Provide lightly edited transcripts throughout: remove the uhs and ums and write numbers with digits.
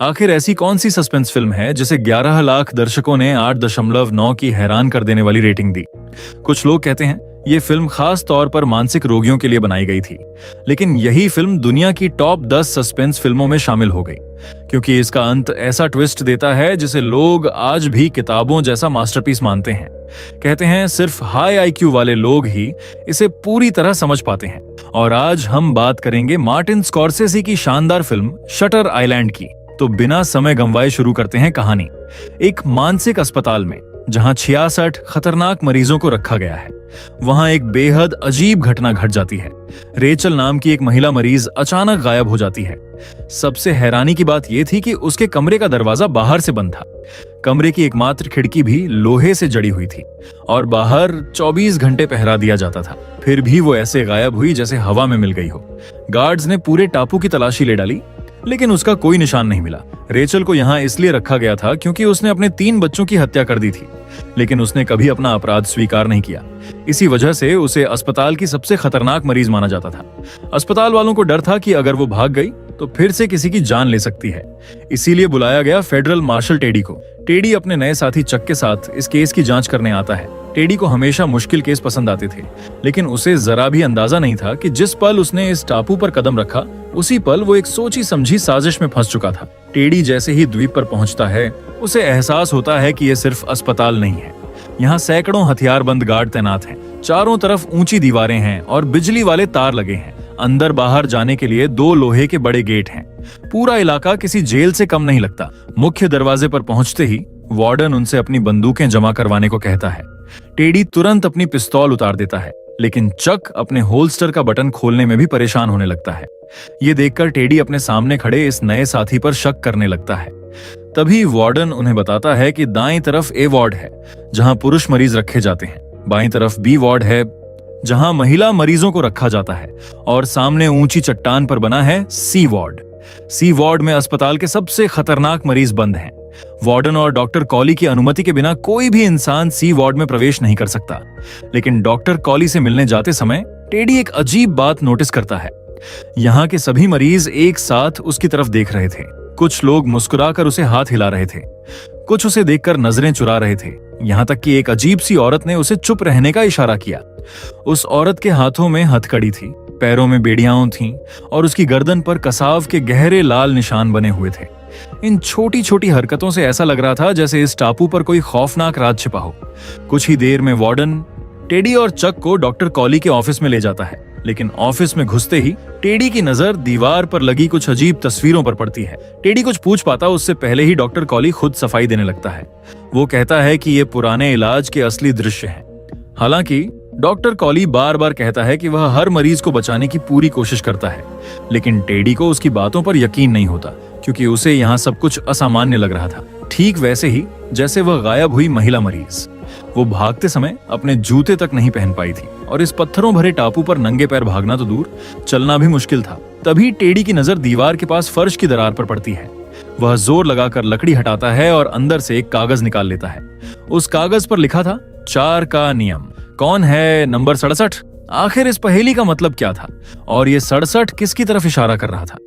आखिर ऐसी कौन सी सस्पेंस फिल्म है जिसे 11 लाख दर्शकों ने 8.9 की हैरान कर देने वाली रेटिंग दी? कुछ लोग कहते हैं ये फिल्म खास तौर पर मानसिक रोगियों के लिए बनाई गई थी, लेकिन यही फिल्म दुनिया की टॉप 10 सस्पेंस फिल्मों में शामिल हो गई क्योंकि इसका अंत ऐसा ट्विस्ट देता है जिसे लोग आज भी किताबों जैसा मास्टरपीस मानते हैं। कहते हैं सिर्फ हाई आईक्यू वाले लोग ही इसे पूरी तरह समझ पाते हैं। और आज हम बात करेंगे मार्टिन स्कॉर्सेसी की शानदार फिल्म शटर आइलैंड की। तो बिना समय गंवाए शुरू करते हैं कहानी। एक मानसिक अस्पताल में जहां 66 खतरनाक मरीजों को रखा गया है, वहां एक बेहद अजीब घटना घट जाती है। रेचल नाम की एक महिला मरीज अचानक गायब हो जाती है। सबसे हैरानी की बात यह थी कि उसके कमरे का दरवाजा बाहर से बंद था। कमरे की एकमात्र खिड़की भी लोहे से जड़ी हुई थी और बाहर 24 घंटे पहरा दिया जाता था। फिर भी वो ऐसे गायब हुई जैसे हवा में मिल गई हो। गार्ड्स ने पूरे टापू की तलाशी ले डाली, लेकिन उसका कोई निशान नहीं मिला। रेचल को यहाँ इसलिए रखा गया था क्योंकि उसने अपने 3 बच्चों की हत्या कर दी थी, लेकिन उसने कभी अपना अपराध स्वीकार नहीं किया। इसी वजह से उसे अस्पताल की सबसे खतरनाक मरीज माना जाता था। अस्पताल वालों को डर था कि अगर वो भाग गई तो फिर से किसी की जान ले सकती है। इसीलिए बुलाया गया फेडरल मार्शल टेडी को। टेडी अपने नए साथी चक के साथ इस केस की जांच करने आता है। टेडी को हमेशा मुश्किल केस पसंद आते थे, लेकिन उसे जरा भी अंदाजा नहीं था कि जिस पल उसने इस टापू पर कदम रखा उसी पल वो एक सोची समझी साजिश में फंस चुका था। टेडी जैसे ही द्वीप पर पहुंचता है, उसे एहसास होता है कि यह सिर्फ अस्पताल नहीं है। यहाँ सैकड़ों हथियारबंद गार्ड तैनात हैं। चारों तरफ ऊंची दीवारें हैं और बिजली वाले तार लगे हैं। अंदर बाहर जाने के लिए 2 लोहे के बड़े गेट हैं। पूरा इलाका किसी जेल से कम नहीं लगता। मुख्य दरवाजे पर पहुंचते ही वार्डन उनसे अपनी बंदूकें जमा करवाने को कहता है। टेडी तुरंत अपनी पिस्तौल उतार देता है, लेकिन चक अपने होल्स्टर का बटन खोलने में भी परेशान होने लगता है। ये देखकर टेडी अपने सामने खड़े इस नए साथी पर शक करने लगता है। तभी वार्डन उन्हें बताता है कि दाईं तरफ ए वार्ड है जहां पुरुष मरीज रखे जाते हैं, बाईं तरफ बी वार्ड है जहां महिला मरीजों को रखा जाता है, और सामने ऊंची चट्टान पर बना है सी वार्ड। सी वार्ड में अस्पताल के सबसे खतरनाक मरीज बंद हैं। वार्डन और डॉक्टर कॉली की अनुमति के बिना कोई भी इंसान सी वार्ड में प्रवेश नहीं कर सकता। लेकिन डॉक्टर कॉली से मिलने जाते समय टेडी एक अजीब बात नोटिस करता है। यहाँ के सभी मरीज एक साथ उसकी तरफ देख रहे थे। कुछ लोग मुस्कुराकर उसे हाथ हिला रहे थे, कुछ उसे देखकर नजरें चुरा रहे थे। यहाँ तक कि एक अजीब सी औरत ने उसे चुप रहने का इशारा किया। उस औरत के हाथों में हथकड़ी थी, पैरों में बेड़ियां थीं और उसकी गर्दन पर कसाव के गहरे लाल निशान बने हुए थे। इन छोटी छोटी हरकतों से ऐसा लग रहा था जैसे इस टापू पर कोई खौफनाक राज छिपा हो। कुछ ही देर में वार्डन टेडी और चक को डॉक्टर कॉली के ऑफिस में ले जाता है, लेकिन ऑफिस में घुसते ही टेडी की नजर दीवार पर लगी कुछ अजीब तस्वीरों पर पड़ती है। टेडी कुछ पूछ पाता उससे पहले ही डॉक्टर कॉली खुद सफाई देने लगता है। वो कहता है कि ये पुराने इलाज के असली दृश्य हैं। हालांकि डॉक्टर कॉली बार बार कहता है कि वह हर मरीज को बचाने की पूरी कोशिश करता है, लेकिन टेडी को उसकी बातों पर यकीन नहीं होता क्योंकि उसे यहाँ सब कुछ असामान्य लग रहा था, ठीक वैसे ही जैसे वह गायब हुई महिला मरीज। वो भागते समय अपने जूते तक नहीं पहन पाई थी और इस पत्थरों भरे टापू पर नंगे पैर भागना तो दूर, चलना भी मुश्किल था। तभी टेडी की नजर दीवार के पास फर्श की दरार पर पड़ती है। वह जोर लगाकर लकड़ी हटाता है और अंदर से एक कागज निकाल लेता है। उस कागज पर लिखा था 4 का नियम। कौन है नंबर 67? आखिर इस पहेली का मतलब क्या था और ये 67 किसकी तरफ इशारा कर रहा था?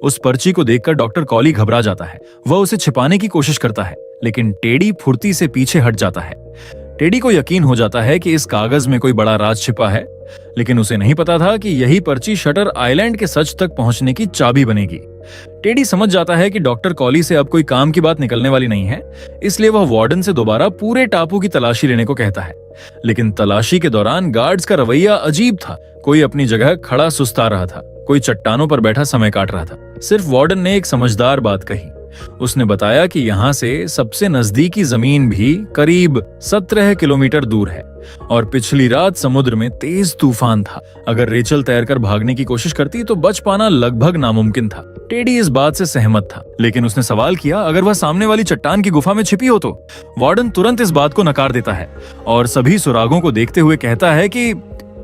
उस पर्ची को देखकर डॉक्टर कॉली घबरा जाता है। वह उसे छिपाने की कोशिश करता है, लेकिन टेडी फुर्ती से पीछे हट जाता है। टेडी को यकीन हो जाता है कि इस कागज में कोई बड़ा राज छिपा है, लेकिन उसे नहीं पता था कि यही पर्ची शटर आइलैंड के सच तक पहुंचने की चाबी बनेगी। टेडी समझ जाता है कि डॉक्टर कॉली से अब कोई काम की बात निकलने वाली नहीं है, इसलिए वह वार्डन से दोबारा पूरे टापू की तलाशी लेने को कहता है। लेकिन तलाशी के दौरान गार्ड्स का रवैया अजीब था। कोई अपनी जगह खड़ा सुस्ता रहा था, कोई चट्टानों पर बैठा समय काट रहा था। सिर्फ वार्डन ने एक समझदार बात कही। उसने बताया कि यहाँ से सबसे नजदीकी जमीन भी करीब 17 किलोमीटर दूर है और पिछली रात समुद्र में तेज तूफान था। अगर रेचल तैरकर भागने की कोशिश करती तो बच पाना लगभग नामुमकिन था। टेडी इस बात से सहमत था, लेकिन उसने सवाल किया अगर वह सामने वाली चट्टान की गुफा में छिपी हो तो? वार्डन तुरंत इस बात को नकार देता है और सभी सुरागों को देखते हुए कहता है कि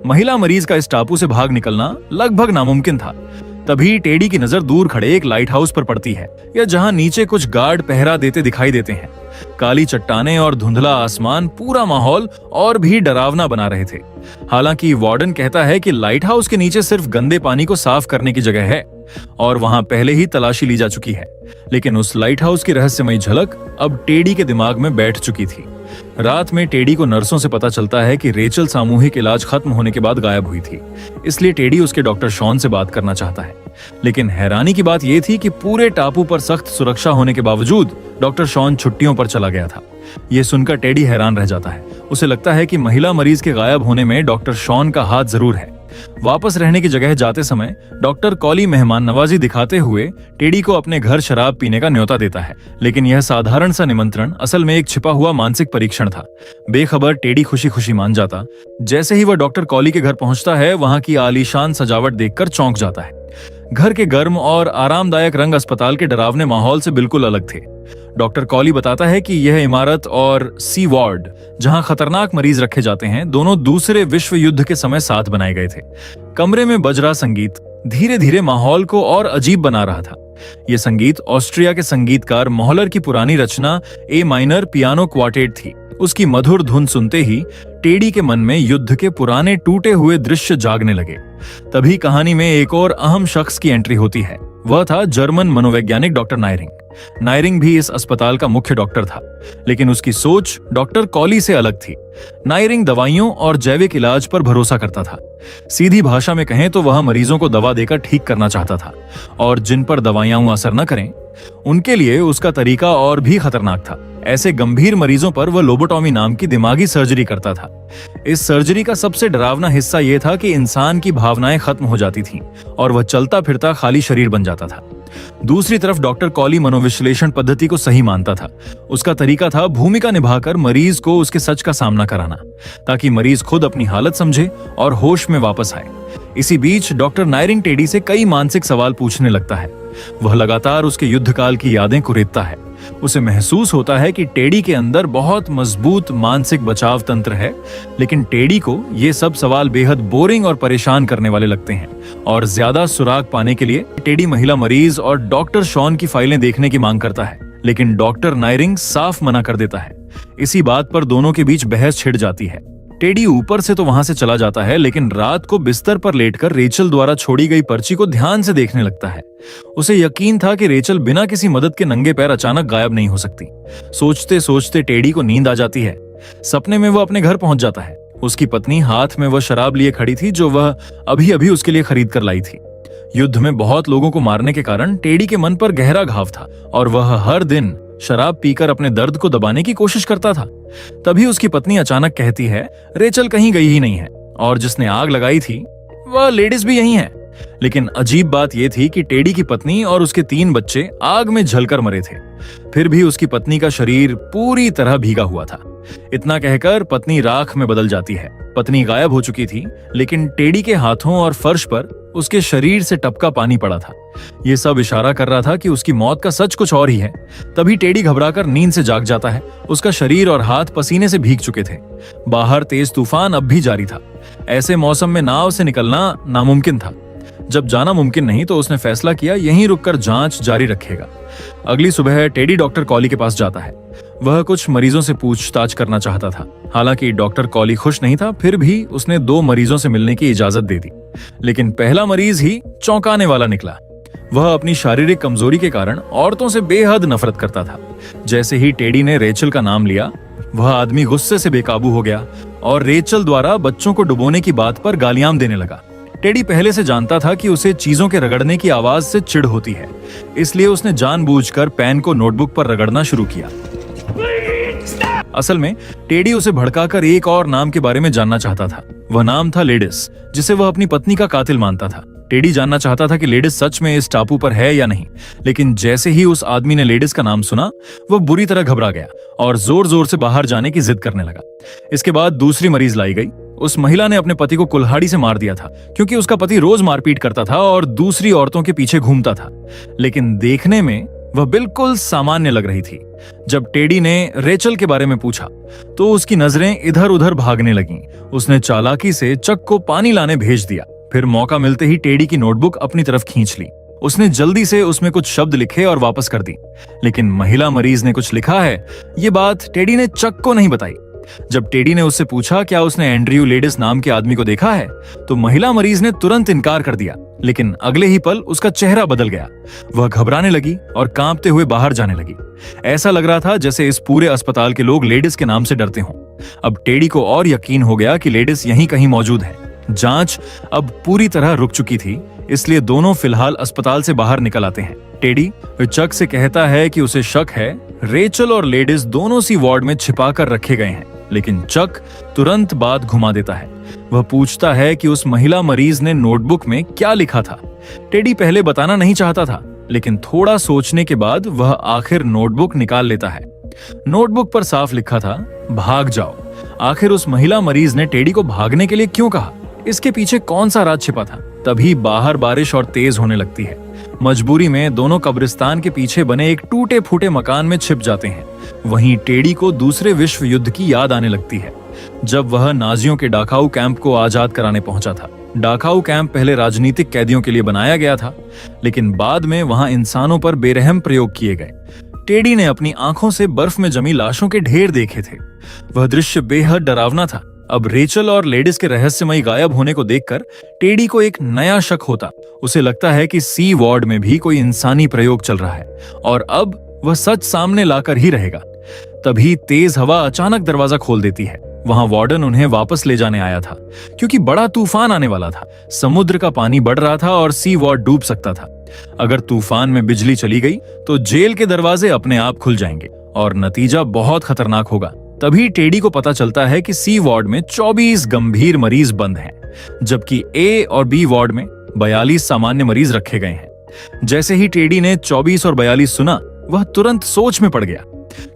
महिला मरीज का इस टापू से भाग निकलना लगभग नामुमकिन था। तभी टेडी की नजर दूर खड़े एक लाइट हाउस पर पड़ती है, या जहां नीचे कुछ गार्ड पहरा देते दिखाई देते हैं। काली चट्टानें और धुंधला आसमान पूरा माहौल और भी डरावना बना रहे थे। हालांकि वार्डन कहता है कि लाइट हाउस के नीचे सिर्फ गंदे पानी को साफ करने की जगह है। और वहां पहले ही तलाशी ली जा चुकी है। लेकिन उस लाइट हाउस की रहस्यमयी झलक अब टेडी के दिमाग में बैठ चुकी थी। रात में टेडी को नर्सों से पता चलता है कि रेचल सामूहिक इलाज खत्म होने के बाद गायब हुई थी, इसलिए टेडी उसके डॉक्टर शॉन से बात करना चाहता है। लेकिन हैरानी की बात यह थी कि पूरे टापू पर सख्त सुरक्षा होने के बावजूद डॉक्टर शॉन छुट्टियों पर चला गया था। यह सुनकर टेडी हैरान रह जाता है। उसे लगता है कि महिला मरीज के गायब होने में डॉक्टर शॉन का हाथ जरूर है। वापस रहने की जगह जाते समय डॉक्टर कॉली मेहमान नवाजी दिखाते हुए टेडी को अपने घर शराब पीने का न्योता देता है, लेकिन यह साधारण सा निमंत्रण असल में एक छिपा हुआ मानसिक परीक्षण था। बेखबर टेडी खुशी खुशी मान जाता। जैसे ही वह डॉक्टर कॉली के घर पहुंचता है, वहां की आलीशान सजावट देखकर चौंक जाता है। घर के गर्म और आरामदायक रंग अस्पताल के डरावने माहौल से बिल्कुल अलग थे। डॉक्टर कॉली बताता है कि यह इमारत और सी वार्ड, जहां खतरनाक मरीज रखे जाते हैं, दोनों दूसरे विश्व युद्ध के समय साथ बनाए गए थे। कमरे में बज रहा संगीत धीरे धीरे माहौल को और अजीब बना रहा था। यह संगीत ऑस्ट्रिया के संगीतकार मोहलर की पुरानी रचना ए माइनर पियानो क्वार्टेट थी। उसकी मधुर धुन सुनते ही टेडी के मन में युद्ध के पुराने टूटे हुए दृश्य जागने लगे। तभी कहानी में एक और अहम शख्स की एंट्री होती है। वह था जर्मन मनोवैज्ञानिक डॉक्टर नायरिंग। नायरिंग भी इस अस्पताल का मुख्य डॉक्टर था, लेकिन उसकी सोच डॉक्टर कॉली से अलग थी। नायरिंग दवाइयों और जैविक इलाज पर भरोसा करता था। सीधी भाषा में कहें तो वह मरीजों को दवा देकर ठीक करना चाहता था, और जिन पर दवाइयां असर न करें उनके लिए उसका तरीका और भी खतरनाक था। ऐसे गंभीर मरीजों पर वह लोबोटॉमी नाम की दिमागी सर्जरी करता था। इस सर्जरी का सबसे डरावना हिस्सा यह था कि इंसान की भावनाएं खत्म हो जाती थीं और वह चलता फिरता खाली शरीर बन जाता था। दूसरी तरफ डॉक्टर कॉली मनोविश्लेषण पद्धति को सही मानता था। उसका तरीका था भूमिका निभाकर मरीज को उसके सच का सामना कराना, ताकि मरीज खुद अपनी हालत समझे और होश में वापस आए। इसी बीच डॉक्टर नायरिंग टेडी से कई मानसिक सवाल पूछने लगता है। वह लगातार उसके युद्धकाल की यादें कुरेदता है। उसे महसूस होता है कि टेडी के अंदर बहुत मजबूत मानसिक बचाव तंत्र है, लेकिन टेडी को ये सब सवाल बेहद बोरिंग और परेशान करने वाले लगते हैं। और ज्यादा सुराग पाने के लिए टेडी महिला मरीज और डॉक्टर शॉन की फाइलें देखने की मांग करता है, लेकिन डॉक्टर नायरिंग साफ मना कर देता है। इसी बात पर दोनों के बीच बहस छिड़ जाती है। टेडी ऊपर से तो वहां से चला जाता है, लेकिन रात को बिस्तर पर लेटकर रेचल द्वारा छोड़ी गई पर्ची को ध्यान से देखने लगता है। उसे यकीन था कि रेचल बिना किसी मदद के नंगे पैर अचानक गायब नहीं हो सकती। सोचते सोचते टेडी को नींद आ जाती है। सपने में वह अपने घर पहुंच जाता है। उसकी पत्नी हाथ में वह शराब लिए खड़ी थी जो वह अभी अभी उसके लिए खरीद कर लाई थी। युद्ध में बहुत लोगों को मारने के कारण टेडी के मन पर गहरा घाव था और वह हर दिन शराब पीकर अपने दर्द को दबाने की कोशिश करता था। तभी उसकी पत्नी अचानक कहती है, रेचल कहीं गई ही नहीं है, और जिसने आग लगाई थी वह लेडीज भी यही है। लेकिन अजीब बात यह थी कि टेडी की पत्नी और उसके 3 बच्चे आग में जलकर मरे थे। फिर भी उसकी पत्नी का शरीर पूरी तरह भीगा हुआ था। इतना कहकर पत्नी राख में बदल जाती है। पत्नी गायब हो चुकी थी, लेकिन टेडी के हाथों और फर्श पर उसके शरीर से टपका पानी पड़ा था। यह सब इशारा कर रहा था कि उसकी मौत का सच कुछ और ही है। तभी टेडी घबराकर नींद से जाग जाता है। उसका शरीर और हाथ पसीने से भीग चुके थे। बाहर तेज तूफान अब भी जारी था। ऐसे मौसम में नाव से निकलना नामुमकिन था। जब जाना मुमकिन नहीं तो उसने फैसला किया यहीं रुककर जांच जारी रखेगा। अगली सुबह टेडी डॉक्टर कॉली के पास जाता है। वह कुछ मरीजों से पूछताछ करना चाहता था। हालांकि डॉक्टर कॉली खुश नहीं था, फिर भी उसने 2 मरीजों से मिलने की इजाजत दे दी। लेकिन पहला मरीज ही चौंकाने वाला निकला। वह अपनी शारीरिक कमजोरी के कारण औरतों से बेहद नफरत करता था। जैसे ही टेडी ने रेचल का नाम लिया, वह आदमी गुस्से से बेकाबू हो गया और रेचल द्वारा बच्चों को डुबोने की बात पर गालियां देने लगा। टेडी पहले से जानता था कि उसे चीजों के रगड़ने की आवाज से चिढ़ होती है, इसलिए उसने जानबूझकर पेन को नोटबुक पर रगड़ना शुरू किया। असल में टेडी उसे भड़काकर एक और नाम के बारे में जानना चाहता था। वह नाम था लेडिस, जिसे वह अपनी पत्नी का कातिल मानता था। टेडी जानना चाहता था कि लेडिस सच में इस टापू पर है या नहीं, लेकिन जैसे ही उस आदमी ने लेडिस का नाम सुना, वह बुरी तरह घबरा गया और जोर जोर से बाहर जाने की जिद करने लगा। इसके बाद दूसरी मरीज लाई गई। उस महिला ने अपने पति को कुल्हाड़ी से मार दिया था, क्योंकि उसका पति रोज मारपीट करता था और दूसरी औरतों के पीछे घूमता था। लेकिन देखने में वह बिल्कुल सामान्य लग रही थी। जब टेडी ने रेचल के बारे में पूछा तो उसकी नजरें इधर उधर भागने लगीं। उसने चालाकी से चक को पानी लाने भेज दिया। फिर मौका मिलते ही टेडी की नोटबुक अपनी तरफ खींच ली। उसने जल्दी से उसमें कुछ शब्द लिखे और वापस कर दी। लेकिन महिला मरीज ने कुछ लिखा है, ये बात टेडी ने चक को नहीं बताई। जब टेडी ने उससे पूछा क्या उसने एंड्रयू लेडिस नाम के आदमी को देखा है, तो महिला मरीज ने तुरंत इनकार कर दिया। लेकिन अगले ही पल उसका चेहरा बदल गया। वह घबराने लगी और कांपते हुए बाहर जाने लगी। ऐसा लग रहा था जैसे इस पूरे अस्पताल के लोग लेडिस के नाम से डरते हों। अब टेडी को और यकीन हो गया कि लेडिस यहीं कहीं मौजूद है। जांच अब पूरी तरह रुक चुकी थी, इसलिए दोनों फिलहाल अस्पताल से बाहर निकल आते हैं। टेडी चक से कहता है कि उसे शक है रेचल और लेडिस दोनों सी वार्ड में छिपा कर रखे गए हैं, लेकिन चक तुरंत बात घुमा देता है। वह पूछता है कि उस महिला मरीज ने नोटबुक में क्या लिखा था। टेडी पहले बताना नहीं चाहता था, लेकिन थोड़ा सोचने के बाद वह आखिर नोटबुक निकाल लेता है। नोटबुक पर साफ लिखा था, भाग जाओ। आखिर उस महिला मरीज ने टेडी को भागने के लिए क्यों कहा? इसके पीछे कौन सा राज छिपा था? तभी बाहर बारिश और तेज होने लगती है। मजबूरी में दोनों कब्रिस्तान के पीछे बने एक टूटे फूटे मकान में छिप जाते हैं। वहीं टेडी को दूसरे विश्व युद्ध की याद आने लगती है, जब वह नाजियों के डाकाऊ कैंप को आजाद कराने पहुंचा था। डाकाऊ कैंप पहले राजनीतिक कैदियों के लिए बनाया गया था, लेकिन बाद में वहां इंसानों पर बेरहम प्रयोग किए गए। टेडी ने अपनी आंखों से बर्फ में जमी लाशों के ढेर देखे थे। वह दृश्य बेहद डरावना था। अब रेचल और लेडिस के रहस्यमयी गायब होने को देखकर टेडी को एक नया शक होता। उसे लगता है कि सी वार्ड में भी कोई इंसानी प्रयोग चल रहा है और अब वह सच सामने लाकर ही रहेगा। तभी तेज हवा अचानक दरवाजा खोल देती है। वहां वार्डन उन्हें वापस ले जाने आया था, क्योंकि बड़ा तूफान आने वाला था। समुद्र का पानी बढ़ रहा था और सी वार्ड डूब सकता था। अगर तूफान में बिजली चली गई तो जेल के दरवाजे अपने आप खुल जाएंगे और नतीजा बहुत खतरनाक होगा। तभी टेडी को पता चलता है कि सी वार्ड में 24 गंभीर मरीज बंद हैं, जबकि ए और बी वार्ड में 42 सामान्य मरीज रखे गए हैं। जैसे ही टेडी ने 24 और 42 सुना, वह तुरंत सोच में पड़ गया,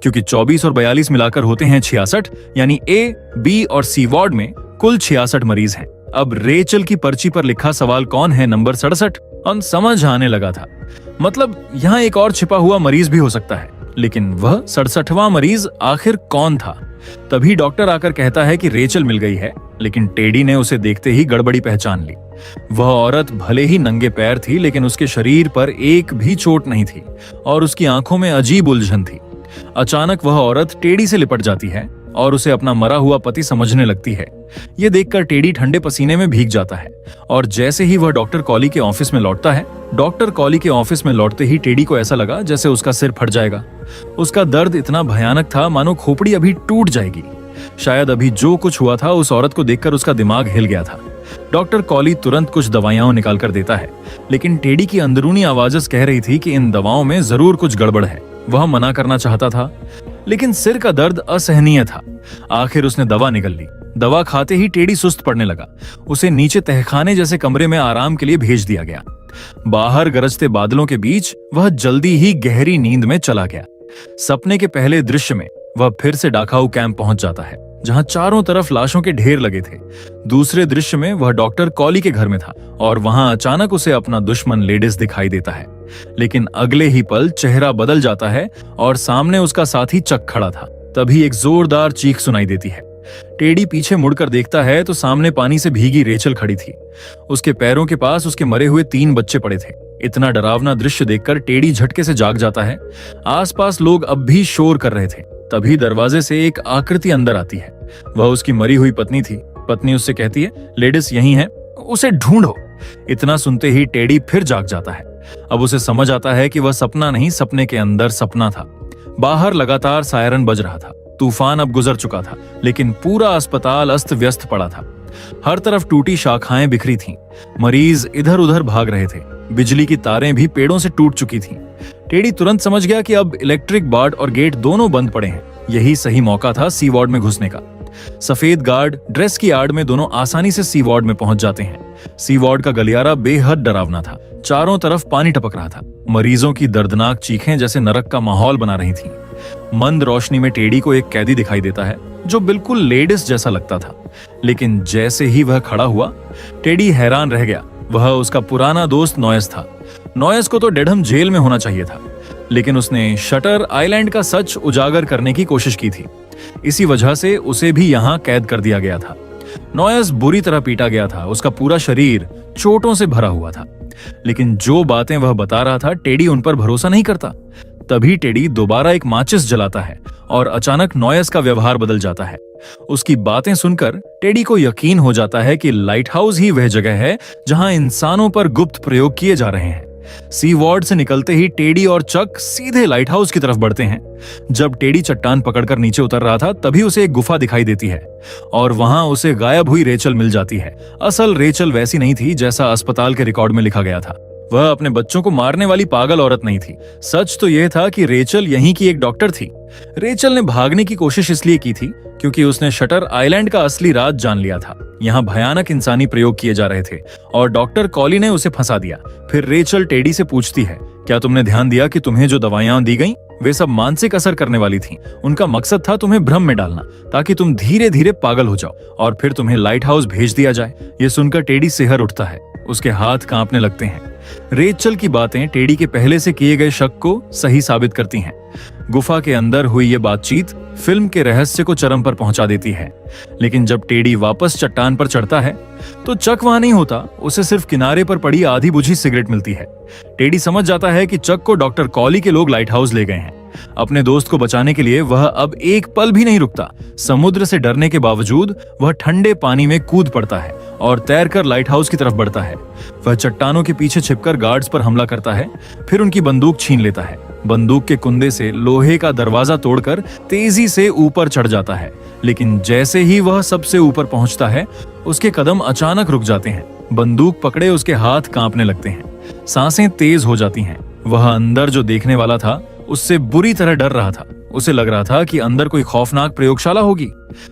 क्योंकि 24 और 42 मिलाकर होते हैं 66, यानी ए, बी और सी वार्ड में कुल 66 मरीज हैं। अब रेचल की पर्ची पर लिखा सवाल कौन है नंबर 67 और समझ आने लगा था। मतलब यहाँ एक और छिपा हुआ मरीज भी हो सकता है, लेकिन वह 67वां मरीज आखिर कौन था? तभी डॉक्टर आकर कहता है कि रेचल मिल गई है, लेकिन टेडी ने उसे देखते ही गड़बड़ी पहचान ली। वह औरत भले ही नंगे पैर थी, लेकिन उसके शरीर पर एक भी चोट नहीं थी और उसकी आंखों में अजीब उलझन थी। अचानक वह औरत टेडी से लिपट जाती है और उसे अपना मरा हुआ पति समझने लगती है। यह देखकर टेडी ठंडे पसीने में भीग जाता है और जैसे ही वह डॉक्टर कॉली के ऑफिस में लौटता है, डॉक्टर कॉली के ऑफिस में लौटते ही टेडी को ऐसा लगा जैसे उसका सिर फट जाएगा। उसका दर्द इतना भयानक था मानो खोपड़ी अभी टूट जाएगी। शायद अभी जो कुछ हुआ था उस औरत को देखकर उसका दिमाग हिल गया था। डॉक्टर कॉली तुरंत कुछ दवाइयां निकाल कर देता है, लेकिन टेडी की अंदरूनी आवाज कह रही थी कि इन दवाओं में जरूर कुछ गड़बड़ है। वह मना करना चाहता था, लेकिन सिर का दर्द असहनीय था। आखिर उसने दवा निगल ली। दवा खाते ही टेडी सुस्त पड़ने लगा। उसे नीचे तहखाने जैसे कमरे में आराम के लिए भेज दिया गया। बाहर गरजते बादलों के बीच वह जल्दी ही गहरी नींद में चला गया। सपने के पहले दृश्य में वह फिर से डाकाऊ कैंप पहुंच जाता है, जहां चारों तरफ लाशों के ढेर लगे थे। दूसरे दृश्य में वह डॉक्टर कॉली के घर में था और वहां अचानक उसे अपना दुश्मन लेडिस दिखाई देता है। लेकिन अगले ही पल चेहरा बदल जाता है और सामने उसका साथी चक खड़ा था। तभी एक जोरदार चीख सुनाई देती है। टेडी पीछे मुड़कर देखता है तो सामने पानी से भीगी रेचल खड़ी थी। उसके पैरों के पास उसके मरे हुए 3 बच्चे पड़े थे। इतना डरावना दृश्य देखकर टेडी झटके से जाग जाता है। आसपास लोग अब भी शोर कर रहे थे। तभी दरवाजे से एक आकृति अंदर आती है। वह उसकी मरी हुई पत्नी थी। पत्नी उससे कहती है, लेडिस यहीं है, उसे ढूंढो। इतना सुनते ही टेडी फिर जाग जाता है। अब उसे समझ आता है कि वह सपना नहीं, सपने के अंदर सपना था। बाहर लगातार सायरन बज रहा था। तूफान अब गुजर चुका था, लेकिन पूरा अस्पताल अस्त व्यस्त पड़ा था। हर तरफ टूटी शाखाएं बिखरी थीं। मरीज इधर उधर भाग रहे थे। बिजली की तारें भी पेड़ों से टूट चुकी थीं। टेडी तुरंत समझ गया कि अब इलेक्ट्रिक बार्ड और गेट दोनों बंद पड़े हैं। यही सही मौका था सी वार्ड में घुसने का। सफेद गार्ड ड्रेस की आड़ में दोनों आसानी से सी वार्ड में पहुंच जाते हैं। सी वार्ड का गलियारा बेहद डरावना था। चारों तरफ पानी टपक रहा था। मरीजों की दर्दनाक चीखें जैसे नरक का माहौल बना रही थीं। मंद रोशनी में टेडी को एक कैदी दिखाई देता है, जो बिल्कुल लेडिस जैसा लगता था। लेकिन जैसे ही वह खड़ा हुआ, टेडी हैरान रह गया। वह उसका पुराना दोस्त नॉयस था। नॉयस को तो डेढ़म जेल में होना चाहिए था, लेकिन उसने शटर आइलैंड का सच उजागर करने की कोशिश की थी। इसी वजह से उसे भी यहाँ कैद कर दिया गया था। नॉयस बुरी तरह पीटा गया था। उसका पूरा शरीर चोटों से भरा हुआ था, लेकिन जो बातें वह बता रहा था टेडी उन पर भरोसा नहीं करता। तभी टेडी दोबारा एक माचिस जलाता है और अचानक नॉयस का व्यवहार बदल जाता है। उसकी बातें सुनकर टेडी को यकीन हो जाता है कि लाइट हाउस ही वह जगह है जहां इंसानों पर गुप्त प्रयोग किए जा रहे हैं। सी वार्ड से निकलते ही टेडी और चक सीधे लाइट हाउस की तरफ बढ़ते हैं। जब टेडी चट्टान पकड़कर नीचे उतर रहा था तभी उसे एक गुफा दिखाई देती है और वहां उसे गायब हुई रेचल मिल जाती है। असल रेचल वैसी नहीं थी जैसा अस्पताल के रिकॉर्ड में लिखा गया था। वह अपने बच्चों को मारने वाली पागल औरत नहीं थी। सच तो यह था कि रेचल यहीं की एक डॉक्टर थी। रेचल ने भागने की कोशिश इसलिए की थी क्योंकि उसने शटर आइलैंड का असली राज जान लिया था। यहाँ भयानक इंसानी प्रयोग किए जा रहे थे और डॉक्टर कॉली ने उसे फंसा दिया। फिर रेचल टेडी से पूछती है, क्या तुमने ध्यान दिया कि तुम्हें जो दवाइयां दी गईं वे सब मानसिक असर करने वाली थीं। उनका मकसद था तुम्हें भ्रम में डालना ताकि तुम धीरे धीरे पागल हो जाओ और फिर तुम्हें लाइट हाउस भेज दिया जाए। ये सुनकर टेडी सिहर उठता है, उसके हाथ कांपने लगते हैं। रेचल की बातें टेडी के पहले से किए गए शक को सही साबित करती हैं। गुफा के अंदर हुई ये बातचीत फिल्म के रहस्य को चरम पर पहुंचा देती है। लेकिन जब टेडी वापस चट्टान पर चढ़ता है तो चक वहां नहीं होता, उसे सिर्फ किनारे पर पड़ी आधी बुझी सिगरेट मिलती है। टेडी समझ जाता है कि चक को डॉक्टर कॉली के लोग लाइट हाउस ले गए हैं। अपने दोस्त को बचाने के लिए वह अब एक पल भी नहीं रुकता। समुद्र से डरने के बावजूद वह ठंडे पानी में कूद पड़ता है और तैरकर लाइट हाउस की तरफ बढ़ता है। वह चट्टानों के पीछे छिपकर गार्ड्स पर हमला करता है, फिर उनकी बंदूक छीन लेता है। बंदूक के कुंदे से लोहे का दरवाजा तोड़कर तेजी से ऊपर चढ़ जाता है। लेकिन जैसे ही वह सबसे ऊपर पहुंचता है उसके कदम अचानक रुक जाते हैं। बंदूक पकड़े उसके हाथ कांपने लगते हैं, सांसें तेज हो जाती हैं। वह अंदर जो देखने वाला था उससे बुरी तरह डर रहा था। उसे लग रहा था कि अंदर कोई खौफनाक प्रयोगशाला होगी।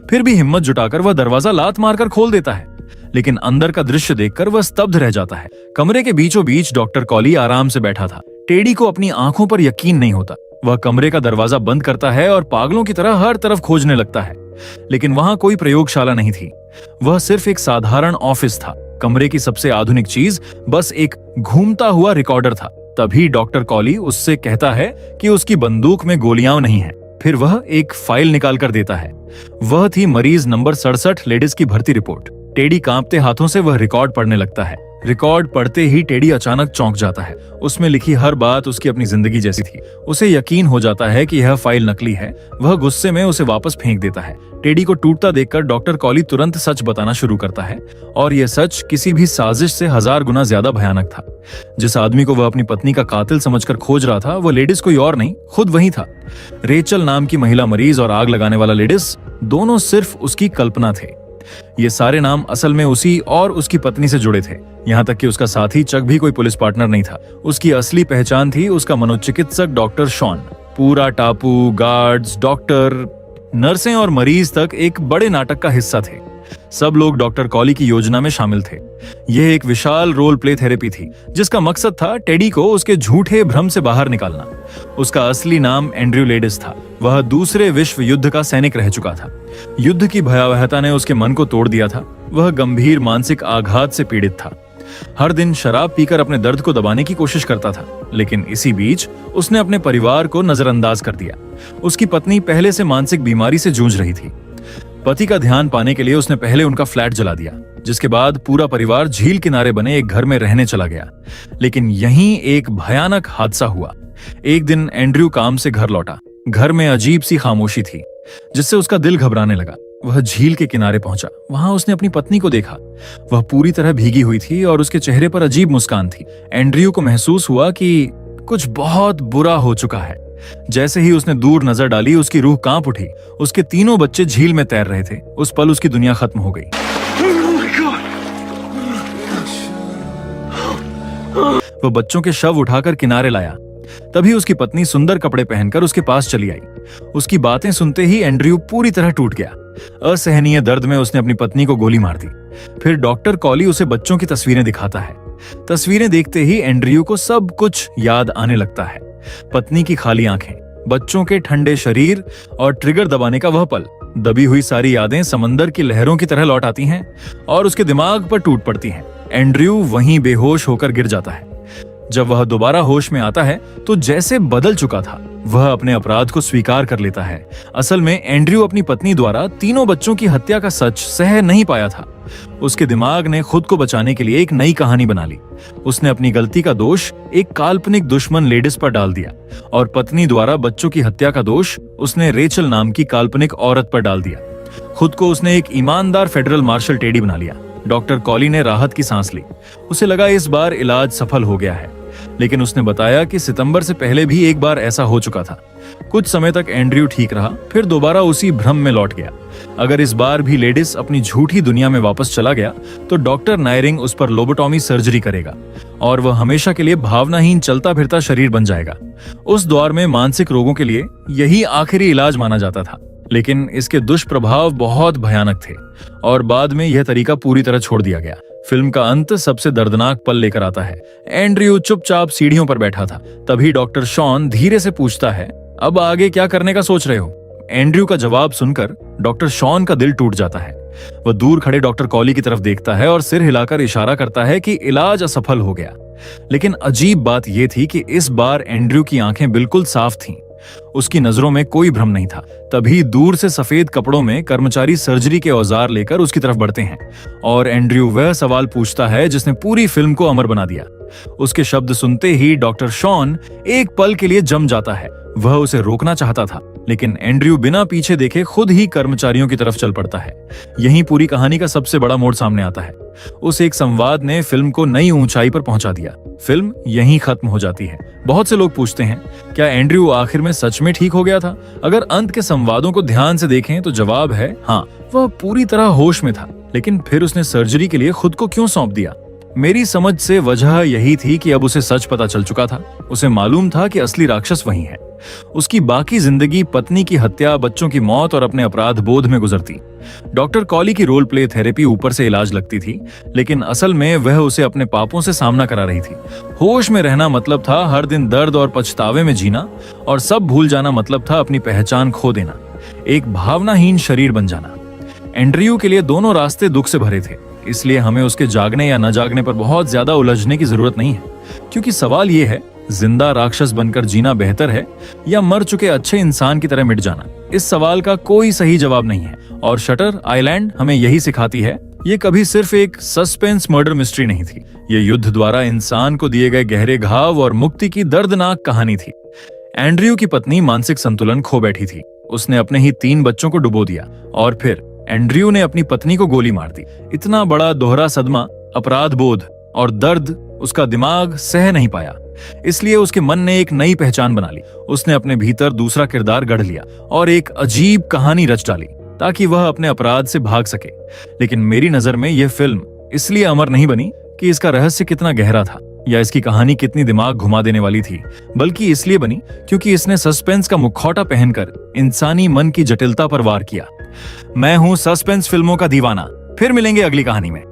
फिर भी हिम्मत जुटाकर वह दरवाजा लात मारकर खोल देता है, लेकिन अंदर का दृश्य देखकर वह स्तब्ध रह जाता है। कमरे के बीचों बीच डॉक्टर कॉली आराम से बैठा था। टेडी को अपनी आंखों पर यकीन नहीं होता। वह कमरे का दरवाजा बंद करता है और पागलों की तरह हर तरफ खोजने लगता है, लेकिन वहां कोई प्रयोगशाला नहीं थी। वह सिर्फ एक साधारण ऑफिस था। कमरे की सबसे आधुनिक चीज बस एक घूमता हुआ रिकॉर्डर था। तभी डॉक्टर कॉली उससे कहता है कि उसकी बंदूक में गोलियां नहीं है। फिर वह एक फाइल निकाल कर देता है। वह थी मरीज नंबर 67 लेडीज की भर्ती रिपोर्ट। टेडी कांपते हाथों से वह रिकॉर्ड पढ़ने लगता है। रिकॉर्ड पढ़ते ही टेडी अचानक चौंक जाता है। उसमें लिखी हर बात उसकी अपनी जिंदगी जैसी थी। उसे यकीन हो जाता है कि यह फाइल नकली है। वह गुस्से में उसे वापस फेंक देता है। टेडी को टूटता देखकर डॉक्टर कॉली तुरंत सच बताना शुरू करता है और यह सच किसी भी साजिश से 1000 गुना ज्यादा भयानक था। जिस आदमी को वह अपनी पत्नी का कातिल समझकर खोज रहा था वह लेडीज कोई और नहीं, खुद वही था। रेचल नाम की महिला मरीज और आग लगाने वाला लेडीज दोनों सिर्फ उसकी कल्पना थे। ये सारे नाम असल में उसी और उसकी पत्नी से जुड़े थे। यहाँ तक कि उसका साथी चक भी कोई पुलिस पार्टनर नहीं था। उसकी असली पहचान थी उसका मनोचिकित्सक डॉक्टर शॉन। पूरा टापू, गार्ड्स, डॉक्टर, नर्सें और मरीज तक एक बड़े नाटक का हिस्सा थे। सब लोग डॉक्टर कॉली की योजना में शामिल थे। यह एक विशाल रोल प्ले थेरेपी थी जिसका मकसद था टेडी को उसके झूठे भ्रम से बाहर निकालना। उसका असली नाम एंड्रयू लेडिस था। वह दूसरे विश्व युद्ध का सैनिक रह चुका था। युद्ध की भयावहता ने उसके मन को तोड़ दिया था। वह गंभीर मानसिक आघात से पीड़ित था। हर दिन शराब पीकर अपने दर्द को दबाने की कोशिश करता था, लेकिन इसी बीच उसने अपने परिवार को नजरअंदाज कर दिया। उसकी पत्नी पहले से मानसिक बीमारी से जूझ रही थी। पति का ध्यान पाने के लिए उसने पहले उनका फ्लैट जला दिया, जिसके बाद पूरा परिवार झील किनारे बने एक घर में रहने चला गया। लेकिन यहीं एक भयानक हादसा हुआ। एक दिन एंड्रयू काम से घर लौटा। घर में अजीब सी खामोशी थी जिससे उसका दिल घबराने लगा। वह झील के किनारे पहुंचा। वहां उसने अपनी पत्नी को देखा। वह पूरी तरह भीगी हुई थी और उसके चेहरे पर अजीब मुस्कान थी। एंड्रयू को महसूस हुआ कि कुछ बहुत बुरा हो चुका है। जैसे ही उसने दूर नजर डाली उसकी रूह कांप उठी। उसके तीनों बच्चे झील में तैर रहे थे। उस पल उसकी दुनिया खत्म हो गई। वह बच्चों के शव उठाकर किनारे लाया। तभी उसकी पत्नी सुंदर कपड़े पहनकर उसके पास चली आई। उसकी बातें सुनते ही एंड्रयू पूरी तरह टूट गया। असहनीय दर्द में उसने अपनी पत्नी को गोली मार दी। फिर डॉक्टर कॉली उसे बच्चों की तस्वीरें दिखाता है। तस्वीरें देखते ही एंड्रयू को सब कुछ याद आने लगता है। पत्नी की खाली आंखें, बच्चों के ठंडे शरीर और ट्रिगर दबाने का वह पल। दबी हुई सारी यादें समंदर की लहरों की तरह लौट आती हैं और उसके दिमाग पर टूट पड़ती हैं। एंड्रयू वहीं बेहोश होकर गिर जाता है। जब वह दोबारा होश में आता है तो जैसे बदल चुका था। वह अपने अपराध को स्वीकार कर लेता है। असल में एंड्रयू अपनी पत्नी द्वारा 3 बच्चों की हत्या का सच सह नहीं पाया था। उसके दिमाग ने खुद को बचाने के लिए एक नई कहानी बना ली। उसने अपनी गलती का दोष एक काल्पनिक दुश्मन लेडिस पर डाल दिया और पत्नी द्वारा बच्चों की हत्या का दोष उसने रेचल नाम की काल्पनिक औरत पर डाल दिया। खुद को उसने एक ईमानदार फेडरल मार्शल टेडी बना लिया। डॉक्टर कॉली ने राहत की सांस ली। उसे लगा इस बार इलाज सफल हो गया है, लेकिन उसने बताया कि सितंबर से पहले भी एक बार ऐसा हो चुका था। कुछ समय तक एंड्रयू ठीक रहा, फिर दोबारा उसी भ्रम में लौट गया। अगर इस बार भी लेडिस अपनी झूठी दुनिया में वापस चला गया तो डॉक्टर नायरिंग उस पर लोबोटॉमी सर्जरी करेगा और वह हमेशा के लिए भावनाहीन चलता फिरता शरीर बन जाएगा। उस दौर में मानसिक रोगों के लिए यही आखिरी इलाज माना जाता था, लेकिन इसके दुष्प्रभाव बहुत भयानक थे और बाद में यह तरीका पूरी तरह छोड़ दिया गया। फिल्म का अंत सबसे दर्दनाक पल लेकर आता है। एंड्रयू चुपचाप सीढ़ियों पर बैठा था। तभी डॉक्टर शॉन धीरे से पूछता है, अब आगे क्या करने का सोच रहे हो? एंड्रयू का जवाब सुनकर डॉक्टर शॉन का दिल टूट जाता है। वह दूर खड़े डॉक्टर कॉली की तरफ देखता है और सिर हिलाकर इशारा करता है कि इलाज असफल हो गया। लेकिन अजीब बात यह थी कि इस बार एंड्रयू की आंखें बिल्कुल साफ थीं। उसकी नजरों में कोई भ्रम नहीं था। तभी दूर से सफेद कपड़ों में कर्मचारी सर्जरी के औजार लेकर उसकी तरफ बढ़ते हैं और एंड्रयू वह सवाल पूछता है जिसने पूरी फिल्म को अमर बना दिया। उसके शब्द सुनते ही डॉक्टर शॉन एक पल के लिए जम जाता है। वह उसे रोकना चाहता था, लेकिन एंड्रयू बिना पीछे देखे खुद ही कर्मचारियों की तरफ चल पड़ता है। यहीं पूरी कहानी का सबसे बड़ा मोड़ सामने आता है। उस एक संवाद ने फिल्म को नई ऊंचाई पर पहुंचा दिया। फिल्म यहीं खत्म हो जाती है। बहुत से लोग पूछते हैं, क्या एंड्रयू आखिर में सच में ठीक हो गया था? अगर अंत के संवादों को ध्यान से देखें तो जवाब है हाँ, वह पूरी तरह होश में था। लेकिन फिर उसने सर्जरी के लिए खुद को क्यों सौंप दिया? मेरी समझ से वजह यही थी कि अब उसे सच पता चल चुका था। उसे मालूम था कि असली राक्षस वही है। उसकी बाकी जिंदगी पत्नी की हत्या, बच्चों की मौत और अपने अपराध बोध में गुजरती। डॉक्टर कॉली की रोल प्ले थेरेपी ऊपर से इलाज लगती थी, लेकिन असल में वह उसे अपने पापों से सामना करा रही थी। होश में रहना मतलब था हर दिन दर्द और पछतावे में जीना, और सब भूल जाना मतलब था अपनी पहचान खो देना, एक भावनाहीन शरीर बन जाना। एंड्रयू के लिए दोनों रास्ते दुख से भरे थे, इसलिए हमें उसके जागने या न जागने पर बहुत ज्यादा उलझने की जरूरत नहीं है, क्योंकि सवाल यह है, जिंदा राक्षस बनकर जीना बेहतर है या मर चुके अच्छे इंसान की तरह मिट जाना? इस सवाल का कोई सही जवाब नहीं है, और शटर आइलैंड हमें यही सिखाती है। ये कभी सिर्फ एक सस्पेंस मर्डर मिस्ट्री नहीं थी, ये युद्ध द्वारा इंसान को दिए गए गहरे घाव और मुक्ति की दर्दनाक कहानी थी। एंड्रयू की पत्नी मानसिक संतुलन खो बैठी थी। उसने अपने ही 3 बच्चों को डुबो दिया, और फिर एंड्रयू ने अपनी पत्नी को गोली मार दी। इतना बड़ा दोहरा सदमा, अपराध बोध और दर्द उसका दिमाग सह नहीं पाया, इसलिए उसके मन ने एक नई पहचान बना ली। उसने अपने भीतर दूसरा किरदार गढ़ लिया और एक अजीब कहानी रच डाली ताकि वह अपने अपराध से भाग सके। लेकिन मेरी नजर में यह फिल्म इसलिए अमर नहीं बनी कि इसका रहस्य कितना गहरा था या इसकी कहानी कितनी दिमाग घुमा देने वाली थी, बल्कि इसलिए बनी क्योंकि इसने सस्पेंस का मुखौटा पहनकर इंसानी मन की जटिलता पर वार किया। मैं हूं सस्पेंस फिल्मों का दीवाना। फिर मिलेंगे अगली कहानी में।